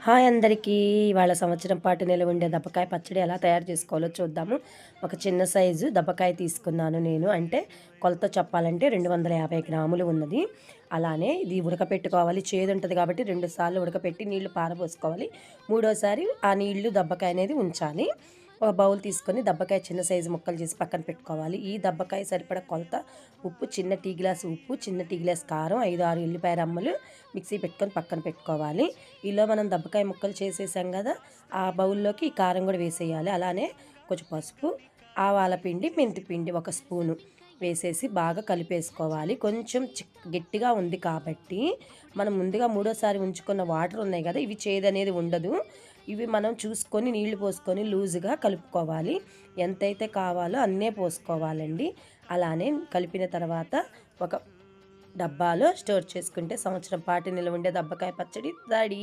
Hi అందరికీ. ఇవాళ సంవత్సరం పాటు నిలవ ఉండే దబ్బకాయ పచ్చడి ఎలా తయారు చేసుకోవాలో చూద్దాము. ఒక చిన్న సైజు దబ్బకాయ తీసుకున్నాను నేను. అంటే కొలత చెప్పాలంటే 250 గ్రాములు ఉన్నది. అలానే ఇది ఉడకపెట్టుకోవాలి. చేదు ఉంటుంది కాబట్టి 2 సార్లు ఉడకపెట్టి నీళ్లు పారబోసుకోవాలి. మూడోసారి ఆ నీళ్లు దబ్బకాయ అనేది ఉంచాలి. ఒక బౌల్ తీసుకొని దబ్బకాయ చిన్న సైజు ముక్కలు చేసి పక్కన పెట్టుకోవాలి. ఈ దబ్బకాయ సరిపడ కొలత ఉప్పు, చిన్న టీ గ్లాసు ఉప్పు, చిన్న టీ గ్లాస్ కారం, 5-6 ఎల్లిపాయ రమ్మలు మిక్సీ పెట్టుకొని పక్కన పెట్టుకోవాలి. ఇలా మనం దబ్బకాయ ముక్కలు చేసేసాం కదా, ఆ బౌల్లోకి ఈ కారం కూడా వేసేయాలి. అలానే కొంచెం పసుపు, ఆవాల పిండి, మెంతి పిండి 1 స్పూను వేసేసి బాగా కలిపేసుకోవాలి. కొంచెం గట్టిగా ఉంది కాబట్టి మనం ముందుగా మూడోసారి ఉంచుకున్న వాటర్ ఉన్నాయి కదా, ఇవి చేదనేది ఉండదు. ఇవి మనం చూసుకొని నీళ్లు పోసుకొని లూజుగా కలుపుకోవాలి. ఎంతైతే కావాలో అన్నే పోసుకోవాలండి. అలానే కలిపిన తర్వాత ఒక డబ్బాలో స్టోర్ చేసుకుంటే సంవత్సరం పాటు నిలవ ఉండే దబ్బకాయ పచ్చడి రెడీ.